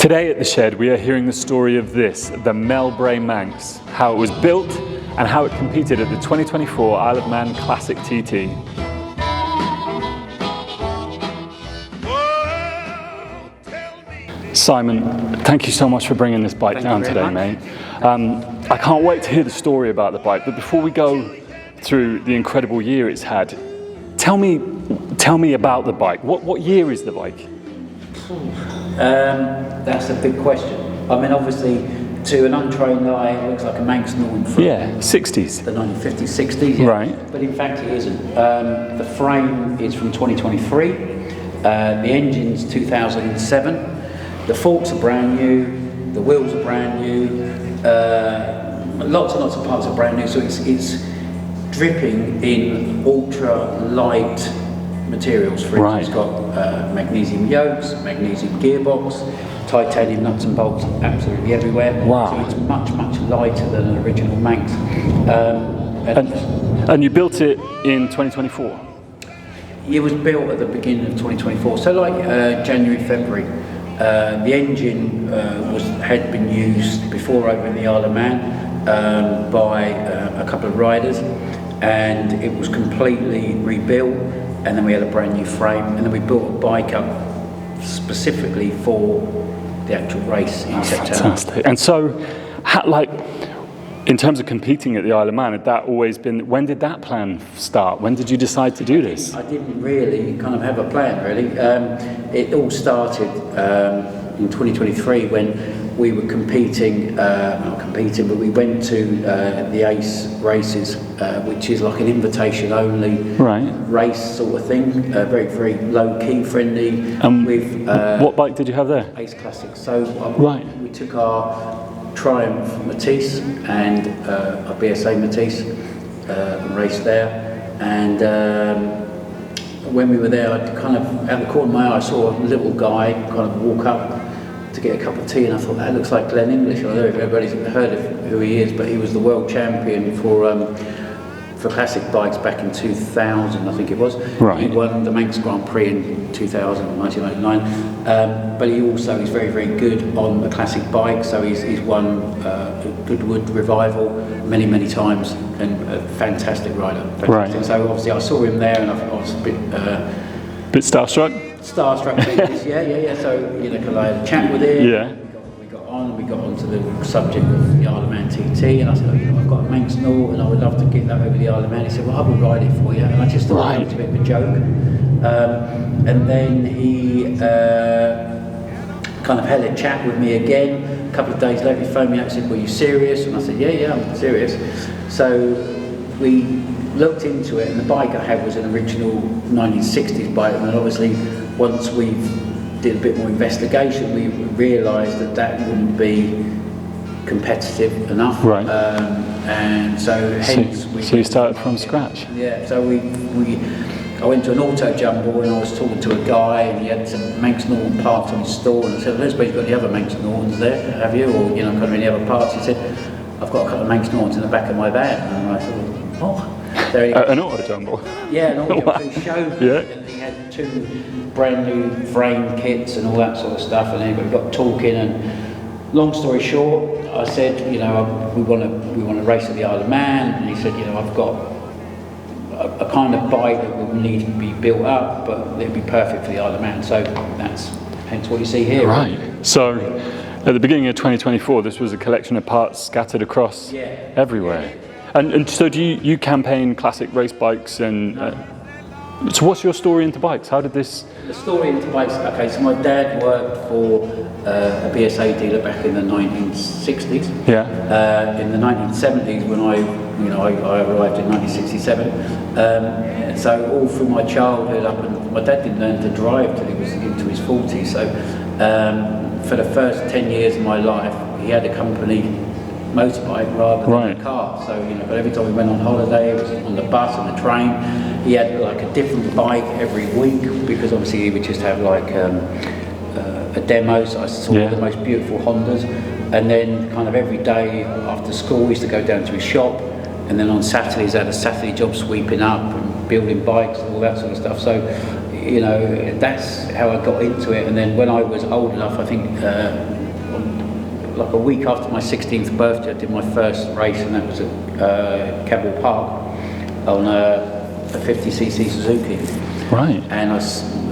Today at the shed we are hearing the story of this, the Melbray Manx, how it was built and how it competed at the 2024 Isle of Man Classic TT. Simon, thank you so much for bringing this bike down today, mate. I can't wait to hear the story about the bike, but before we go through the incredible year it's had, tell me about the bike. What year is the bike? That's a big question. I mean, obviously, to an untrained eye, it looks like a Manx Norton from 60s. The 1950s, 60s. Yeah. Right. But in fact, it isn't. The frame is from 2023. The engine's 2007. The forks are brand new. The wheels are brand new. Lots and lots of parts are brand new. So it's dripping in ultra light materials. For instance, it's got magnesium yokes, magnesium gearbox, titanium nuts and bolts absolutely everywhere. Wow. So it's much, much lighter than an original Manx. And you built it in 2024? It was built at the beginning of 2024, so like January, February. The engine had been used before over in the Isle of Man by a couple of riders, and it was completely rebuilt. And then we had a brand new frame, and then we built a bike up specifically for the actual race in September. Fantastic. And so, in terms of competing at the Isle of Man, had that always been, when did that plan start? When did you decide to do this? I didn't really kind of have a plan, really. It all started in 2023 when we were competing, but we went to the ACE races, which is like an invitation only race sort of thing, very, very low key friendly. What bike did you have there? ACE Classic. So we took our Triumph Matisse and our BSA Matisse and raced there. And when we were there, I kind of, out the corner of my eye, I saw a little guy kind of walk up to get a cup of tea, and I thought, that looks like Glenn English. I don't know if everybody's heard of who he is, but he was the world champion for classic bikes back in 2000, I think it was. Right. He won the Manx Grand Prix in 2000, 1999. But he also is very, very good on the classic bike, so he's won Goodwood Revival many, many times, and a fantastic rider. Fantastic. Right. So obviously I saw him there, and I was a bit starstruck? Starstruck, yeah. So, because I had a chat with him. Yeah. We got onto the subject of the Isle of Man TT, and I said, I've got a Manx Norton, and I would love to get that over the Isle of Man. He said, well, I will ride it for you, and I just thought it was a bit of a joke. And then he kind of had a chat with me again. A couple of days later, he phoned me up and said, were you serious? And I said, yeah, I'm serious. So we looked into it, and the bike I had was an original 1960s bike, and obviously once we did a bit more investigation, we realised that wouldn't be competitive enough. Right. And so hence So you started from scratch? Yeah, so I went to an auto jumble, and I was talking to a guy, and he had some Manx Norton parts on his store, and I said, "Well, you've got any other Manx Nortons there, have you? Or, kind of any other parts?" He said, "I've got a couple of Manx Nortons in the back of my van." And I thought, "Oh." An auto jumble? Yeah, an auto jumble. He showed me, and he had 2 brand new frame kits and all that sort of stuff, and then we got talking, and long story short, I said, we want to race at the Isle of Man, and he said, I've got a kind of bike that will need to be built up, but it'd be perfect for the Isle of Man. So that's hence what you see here. Right. So at the beginning of 2024, this was a collection of parts scattered across everywhere. And so do you campaign classic race bikes and? So what's your story into bikes? How did this? The story into bikes. Okay, so my dad worked for a BSA dealer back in the 1960s. Yeah. In the 1970s, when I arrived in 1967. So all through my childhood my dad didn't learn to drive till he was into his 40s. So for the first 10 years of my life, he had a company motorbike rather than a car. So but every time we went on holiday, it was on the bus and the train. He had like a different bike every week, because obviously he would just have like a demo. So I saw the most beautiful Hondas, and then kind of every day after school we used to go down to his shop, and then on Saturdays I had a Saturday job sweeping up and building bikes and all that sort of stuff. So you know, that's how I got into it. And then when I was old enough, I think like a week after my 16th birthday, I did my first race, and that was at Cabell Park on a 50cc Suzuki. Right. And I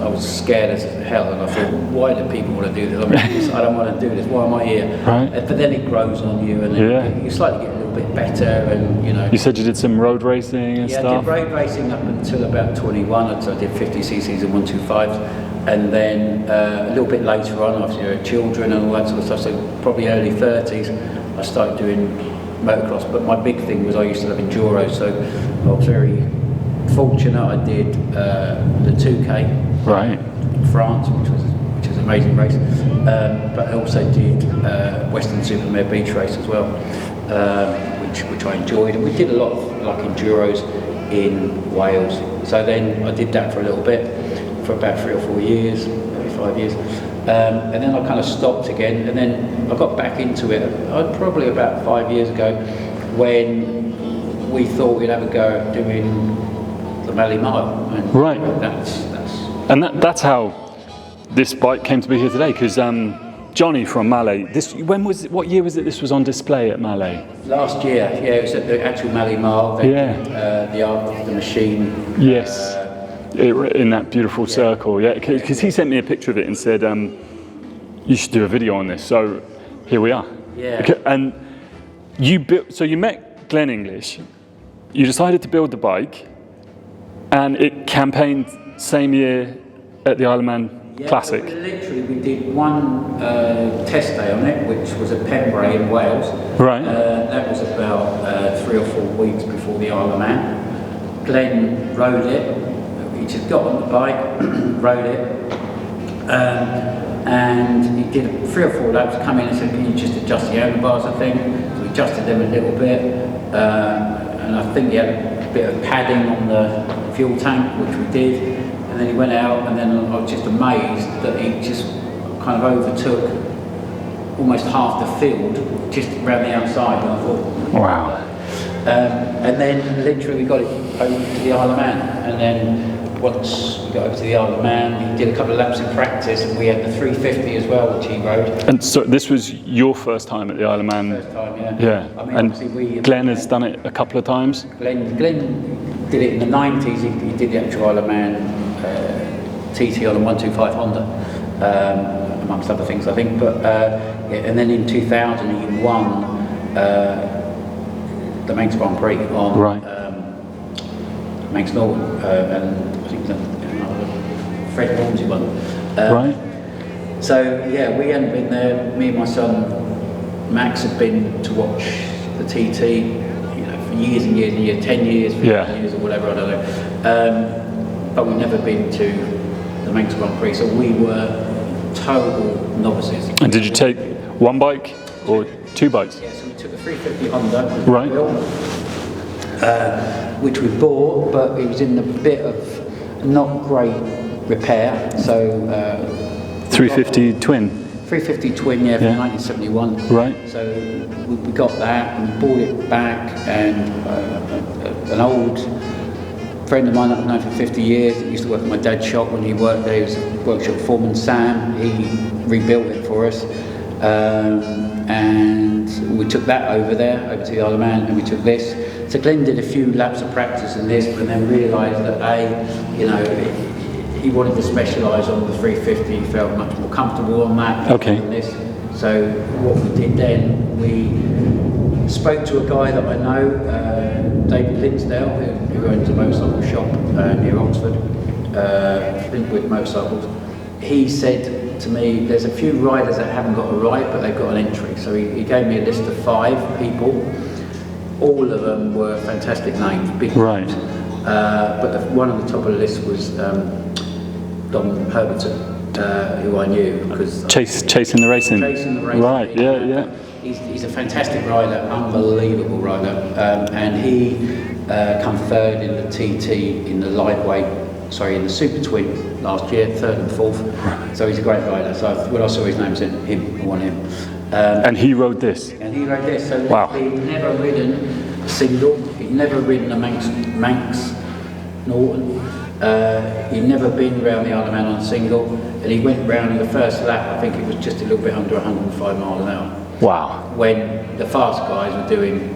was scared as hell, and I thought, why do people want to do this? I don't want to do this. Why am I here? Right. But then it grows on you, and then you slightly get a little bit better, and you know. You said you did some road racing and stuff? Yeah, I did road racing up until about 21. So I did 50cc's and 125s, and then a little bit later on, after you had children and all that sort of stuff, so probably early 30s, I started doing motocross. But my big thing was I used to love enduros, so I was very fortunate. I did the 2K, right, in France, which was an amazing race. But I also did Western Supermare beach race as well, which I enjoyed. And we did a lot of like enduros in Wales. So then I did that for a little bit, for about 3 or 4 years, maybe 5 years. And then I kind of stopped again, and then I got back into it probably about 5 years ago, when we thought we'd have a go at doing the Mallee Mile. And right. That's how this bike came to be here today, because Johnny from Mallee, what year was it this was on display at Mallee? Last year, yeah, it was at the actual Mallee Mile. The Art of the Machine. Yes, in that beautiful circle, yeah, because he sent me a picture of it and said, you should do a video on this, so here we are. Yeah. And you met Glenn English, you decided to build the bike, and it campaigned same year at the Isle of Man Classic. We did one test day on it, which was at Pembrey in Wales. Right. That was about 3 or 4 weeks before the Isle of Man. Glenn rode it. He just got on the bike, rode it, and he did 3 or 4 laps. Come in and said, "Can you just adjust the handlebars?" I think so. We adjusted them a little bit, and I think he had a bit of padding on the fuel tank, which we did. And then he went out, and then I was just amazed that he just kind of overtook almost half the field just around the outside. And I thought, wow. And then literally we got it over to the Isle of Man, and then once we got over to the Isle of Man, he did a couple of laps in practice, and we had the 350 as well, which he rode. And so this was your first time at the Isle of Man? First time, yeah. Yeah. I mean, and Glenn has done it a couple of times? Glenn did it in the 90s. He did the actual Isle of Man TT on a 125 Honda, amongst other things, I think. But and then in 2000, he won the Manx Grand Prix on Manx Norton, and I think Fred Hornsey won. Right. So yeah, we hadn't been there. Me and my son Max had been to watch the TT, you know, for years and years and years, 10 years, 15 years or whatever, I don't know. But we've never been to the Manx Grand Prix, so we were total novices. And did you take one bike or 2 bikes? Yeah, so we took a 350 Honda, right, which we bought, but it was in a bit of not great repair. So 350 twin. 350 twin, yeah, from 1971. Right. So we got that and bought it back, and an old friend of mine that I've known for 50 years, that used to work at my dad's shop when he worked there, he was a workshop foreman, Sam, he rebuilt it for us. And we took that over to the Isle of Man, and we took this. So Glenn did a few laps of practice in this, but then realised that you know, he wanted to specialise on the 350, he felt much more comfortable on that than this. So what we did then, we spoke to a guy that I know, David Linsdale, who owns a motorcycle shop near Oxford, with motorcycles. He said to me, there's a few riders that haven't got a ride, but they've got an entry. So he gave me a list of 5 people. All of them were fantastic names, big names. But one on the top of the list was Don Herbertson, who I knew because Chasing the Racing. Chasing the Racing. Right. Yeah. He's a fantastic rider, unbelievable rider, and he come 3rd in the TT in the in the Supertwin last year, 3rd and 4th. Right. So he's a great rider. So when I saw his name, I said I want him. And he rode this. So wow. He'd never ridden a single. He'd never ridden a Manx Norton. He'd never been round the Isle of Man on single, and he went round in the first lap, I think it was just a little bit under 105 miles an hour. Wow. When the fast guys were doing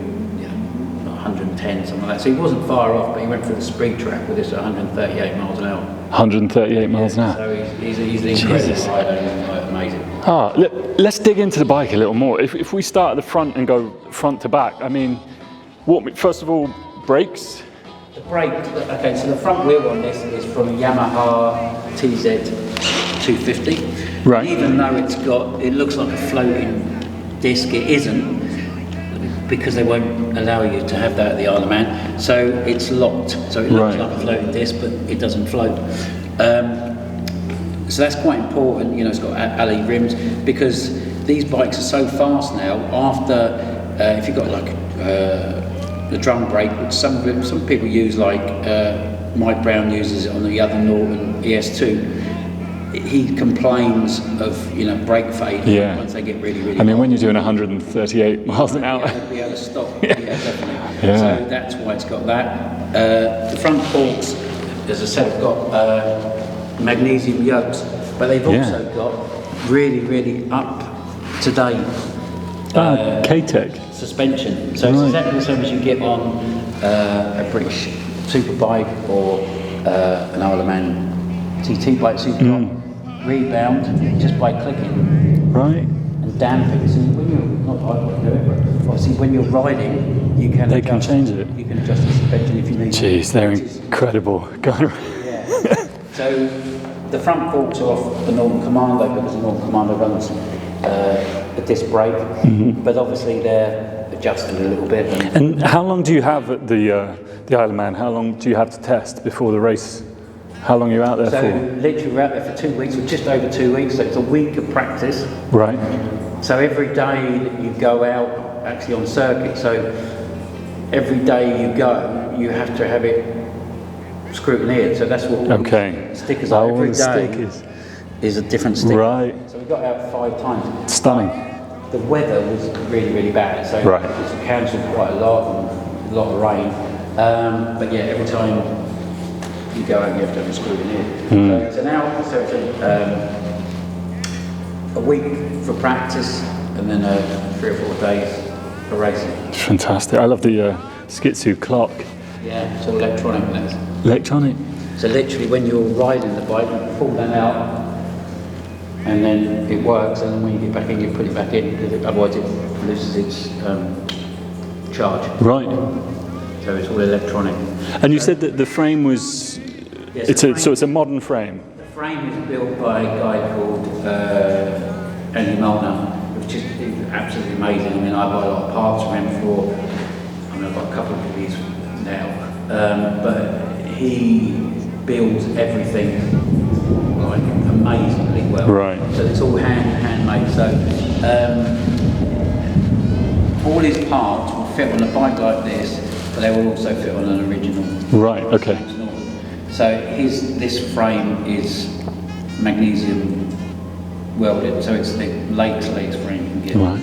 110, something like that. So he wasn't far off, but he went through the speed track with this at 138 miles an hour. 138 miles an hour. So he's an incredible rider, amazing. Let's dig into the bike a little more. If we start at the front and go front to back, I mean, first of all, brakes? The brake, okay, so the front wheel on this is from a Yamaha TZ 250. Right. Even though it looks like a floating disc, it isn't, because they won't allow you to have that at the Isle of Man. So it's locked, so it looks like a floating disc, but it doesn't float. So that's quite important, it's got alley rims, because these bikes are so fast now. After, if you've got like the drum brake, which some people use, like Mike Brown uses it on the other Norton ES2, he complains of brake fade once they get really I mean, when you're doing 138 miles an hour, be able to stop. Definitely. So that's why it's got that. The front forks, as I said, have got magnesium yokes, but they've also got really up to date K-Tech suspension. So it's exactly the same as you get on a British superbike or an Isle of Man TT bike. So you've got rebound just by clicking. Right. And damping. So when you're not I wouldn't do it, but obviously when you're riding, you can change it. You can adjust the suspension if you need. Jeez, they're incredible. Yeah. So the front forks are off the Norton Commando, because the Norton Commando runs a disc brake, but obviously they're adjusted a little bit. And how long do you have at the Isle of Man? How long do you have to test before the race? How long are you out there for? So literally we're out there for 2 weeks, or just over 2 weeks, so it's a week of practice. Right. So every day that you go out, actually on circuit, so every day you go, you have to have it scrutineered. So that's what all these stickers are. Every day is a different sticker. Right. So we got out 5 times. Stunning. The weather was really bad, so it was cancelled quite a lot, and a lot of rain. But yeah, every time you go out, you have to have a scrutineer. So it's a week for practice, and then 3 or 4 days for racing. Fantastic. I love the Skitsu clock. Yeah, it's all electronic. Electronic? So literally when you're riding the bike, you pull that out, and then it works, and then when you get back in, you put it back in, because otherwise it loses its charge. Right. So it's all electronic. And you said that the frame was... So it's a modern frame? The frame is built by a guy called Andy Molnar, which is absolutely amazing. I mean, I buy a lot of parts from him I've got a couple of these now, but he builds everything like amazingly well. Right. So it's all handmade. So all his parts will fit on a bike like this, but they will also fit on an original. Right. Okay. So this frame is magnesium welded, so it's the latest frame you can get. Right.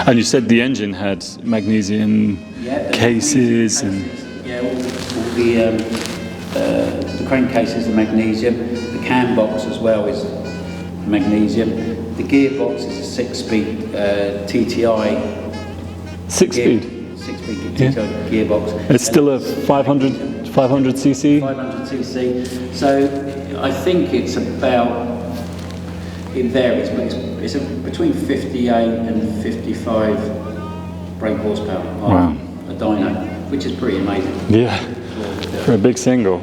And you said the engine had magnesium cases and... Yeah, all the crankcases are magnesium. The cam box as well is magnesium. The gearbox is a 6-speed TTI. 6-speed? 6-speed TTI gearbox. It's still a 500cc? 500cc. So I think it's about, it varies, but it's between 58 and 55 brake horsepower on a dyno, which is pretty amazing. Yeah, for a big single.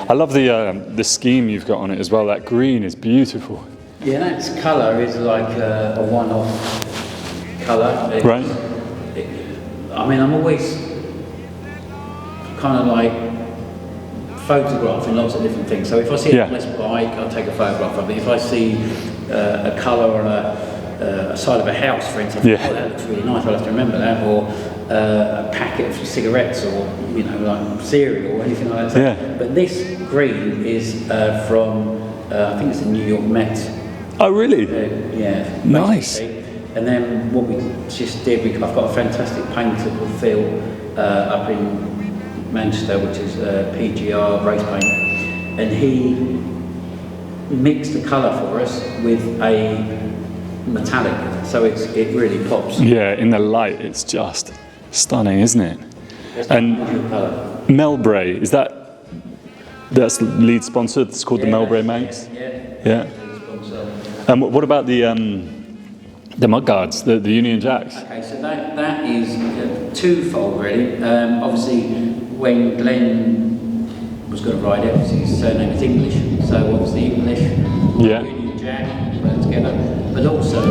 I love the scheme you've got on it as well. That green is beautiful. Yeah, that colour is like a one-off colour. Right. I mean, I'm always kind of like photographing lots of different things. So if I see a nice bike, I'll take a photograph of it. If I see a colour on a side of a house, for instance, oh, that looks really nice, I'll have to remember that. Or a packet of cigarettes, or like cereal or anything like that. Yeah. But this green is from I think it's the New York Mets. Oh, really? Yeah. Nice. And then what we just did, I've got a fantastic painter called Phil up in Manchester, which is PGR race paint, and he mixed the colour for us with a metallic, so it really pops. Yeah, in the light, it's just stunning, isn't it? And Melbray, that's the lead sponsor? It's called the Melbray Manx? Yeah. And what about the mudguards, the Union Jacks? Okay, so that is twofold really. Obviously, when Glenn was going to ride it, obviously his surname is English, so obviously English, Union Jack, put it together. But also,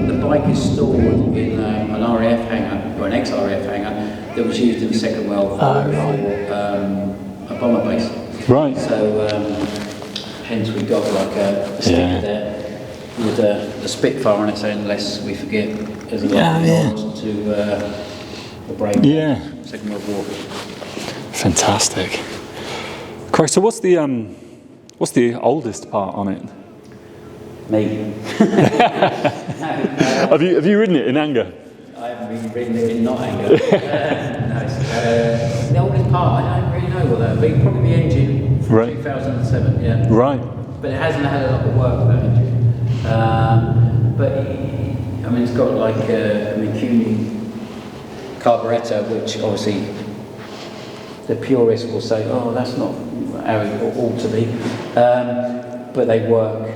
the bike is stored in an RAF hangar, or an ex-RAF hangar, that was used in the Second World War for a bomber base. Right. So, hence we got like a sticker there with the Spitfire on it saying, "Lest we forget," as a nod to the brave Second World War. Fantastic. Christ, so what's the oldest part on it? Me. Have you ridden it in anger? I haven't ridden it in not anger. The oldest part, I don't really know what that would be. Probably the engine from 2007, yeah. Right. But it hasn't had a lot of work, that engine. But, I mean, it's got like a McCune carburettor, which obviously the purist will say, oh, that's not how it ought to be. But they work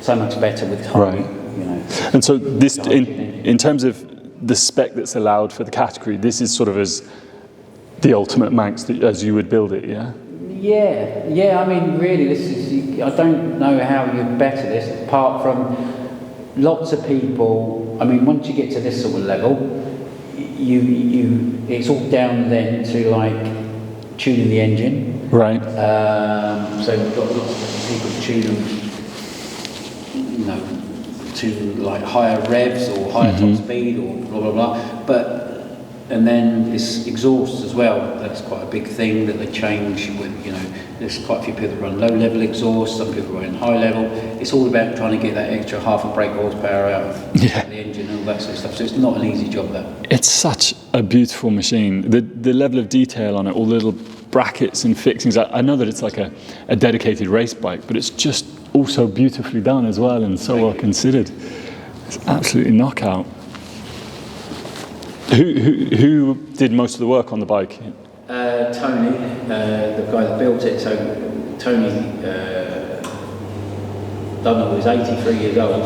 so much better with time, you know. And so this, in terms of the spec that's allowed for the category, this is sort of as the ultimate Manx as you would build it, yeah? Yeah. I mean, really, this is. I don't know how you better this apart from lots of people. I mean, once you get to this sort of level, it's all down then to like tuning the engine. Right. So we've got lots of different people to tune them, you know, to like higher revs or higher top speed or blah blah blah. And then this exhaust as well, that's quite a big thing that they change with, you know, there's quite a few people that run low level exhaust, some people run high level. It's all about trying to get that extra half a brake horsepower out of the engine and all that sort of stuff. So it's not an easy job, that. It's such a beautiful machine. The level of detail on it, all the little brackets and fixings. I know that it's like a dedicated race bike, but it's just also beautifully done as well and so well considered. It's absolutely knockout. Who did most of the work on the bike? Tony, the guy that built it. So Tony, was 83 years old,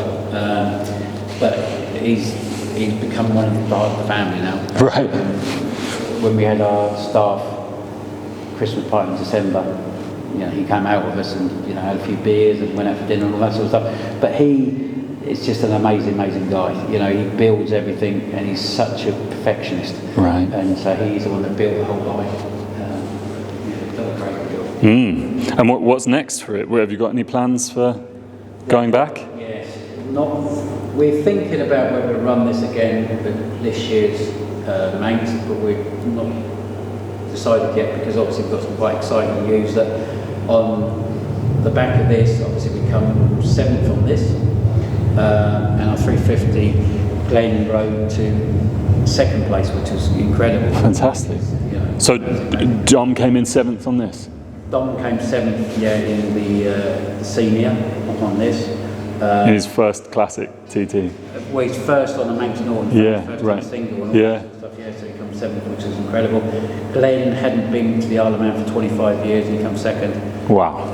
but he's become one of the part of the family now. Right. When we had our staff Christmas party in December, you know, he came out with us and, you know, had a few beers and went out for dinner and all that sort of stuff. But it's just an amazing guy. You know, he builds everything and he's such a perfectionist. Right. And so he's the one that built the whole bike. He's done a great job. And what's next for it? Have you got any plans for going back? Yes. We're thinking about whether to run this again for this year's Manx, but we're not decided yet because obviously we've got some quite exciting news that on the back of this, obviously we come 7th on this. And our 350 Glen rode to 2nd place, which was incredible. Fantastic. You know, so Dom came in 7th on this? Dom came 7th, in the senior on this. In his first classic TT? Well, he's first on the Manx Norton, first on the single and all that sort of stuff, so he comes 7th, which is incredible. Glen hadn't been to the Isle of Man for 25 years and he comes 2nd. Wow.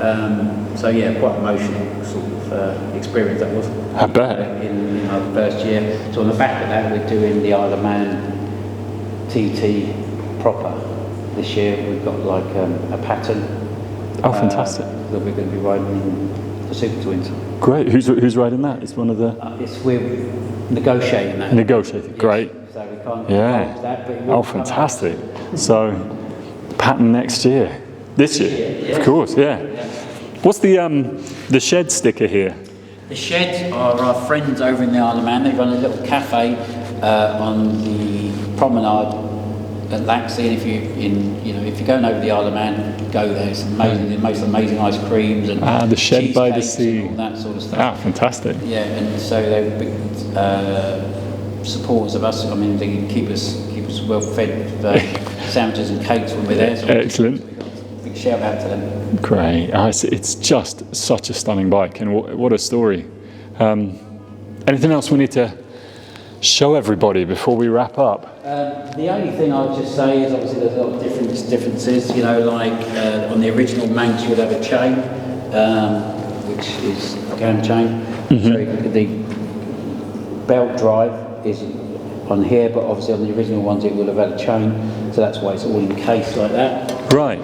So quite emotional sort of experience that was. I bet. In our first year. So on the back of that, we're doing the Isle of Man TT proper. This year we've got like a pattern. Oh, fantastic. That we're going to be riding in the Supertwins. Great. Who's riding that? It's one of the... we're negotiating that. Negotiating. Great. So we can't Yeah. that, but Oh, fantastic. So, pattern next year. This year, of course, yeah. What's the shed sticker here? The Sheds are our friends over in the Isle of Man. They run a little cafe on the promenade at Laxey. And if you're going over the Isle of Man, go there. It's amazing. The most amazing ice creams and the Shed by the Sea, and all that sort of stuff. Ah, fantastic. Yeah, and so they're big supporters of us. I mean, they keep us well fed with sandwiches and cakes when we're there. So excellent. Big shout out to them. Great. It's just such a stunning bike, and what a story. Anything else we need to show everybody before we wrap up? The only thing I would just say is obviously there's a lot of differences, you know, like on the original Manx you would have a chain, which is a cam chain. So the belt drive is on here, but obviously on the original ones it would have had a chain, so that's why it's all encased like that. Right.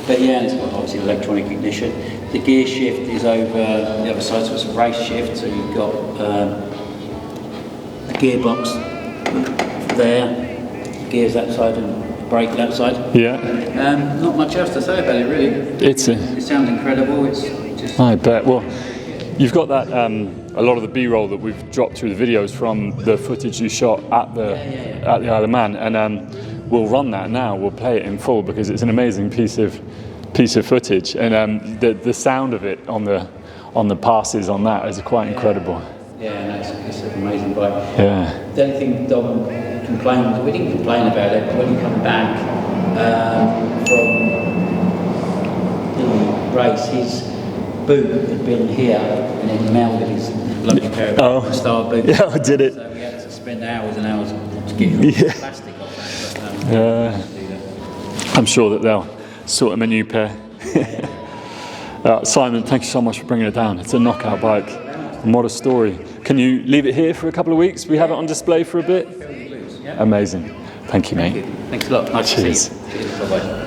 But yeah, and it's got obviously electronic ignition. The gear shift is over the other side, so it's a race shift, so you've got the gearbox there, gears that side and brake that side. Yeah. Not much else to say about it really. It sounds incredible. It's just. I bet. Well, you've got that. A lot of the B-roll that we've dropped through the videos from the footage you shot at the Isle of Man, and we'll run that now. We'll play it in full because it's an amazing piece of footage, and the sound of it on the passes on that is quite incredible. Yeah, no, it's an amazing bike. Yeah. The only thing Dom complained, we didn't complain about it, but when he come back from the race, his boot had been here and then melded his lucky pair of star boots. Yeah, I did it. So we had to spend hours and hours getting all the plastic off that. I'm sure that they'll sort him a new pair. Simon, thank you so much for bringing it down. It's a knockout bike, and what a story. Can you leave it here for a couple of weeks? We have it on display for a bit. Amazing. Thank you, mate. Thanks a lot. Nice to see you. Cheers. Bye-bye.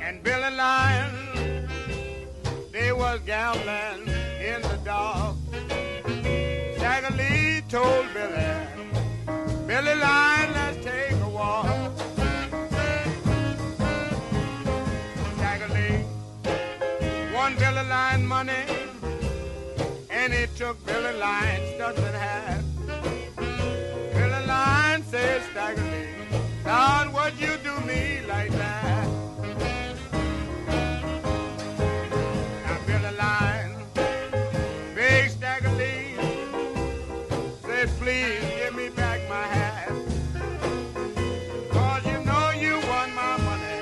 And Billy Lion, they was gambling in the dark. Stagger Lee told Billy Lion, let's take a walk. Stagger Lee won Billy Lion money, and he took Billy Lion's studs and hat. Billy Lion said, Stagger Lee, Lord, what'd you do me like that? Now Billy Lion begged Stagger Lee, said, please give me back my hat. 'Cause you know you won my money,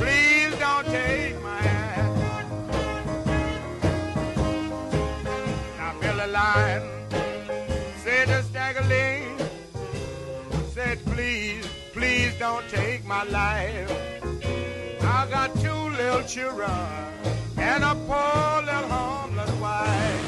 please don't take my hat. Now Billy Lion said to Stagger Lee, said, please don't take my life. I got 2 little children and a poor little homeless wife.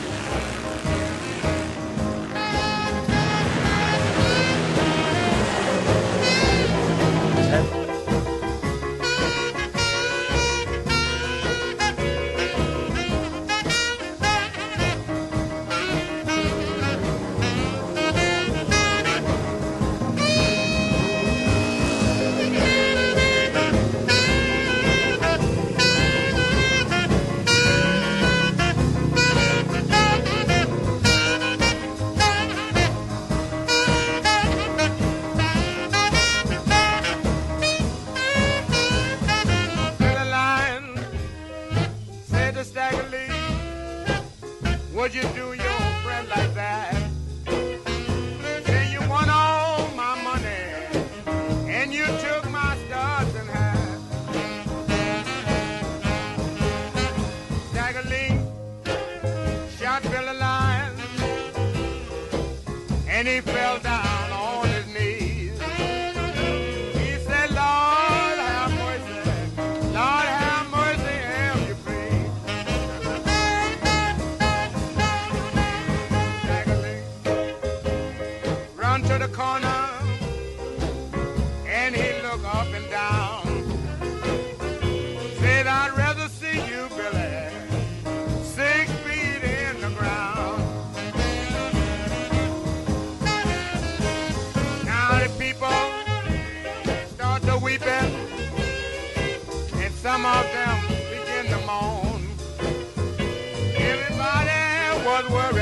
Would you do your friend like that? Say you won all my money and you took my studs and hat. Stagger Lee shot Billy Lion and he fell down on his knees. He said, Lord have mercy, have you please. corner and he looked up and down. Said, I'd rather see you, Billy, 6 feet in the ground. Now the people start to weeping, and some of them begin to moan. Everybody was worried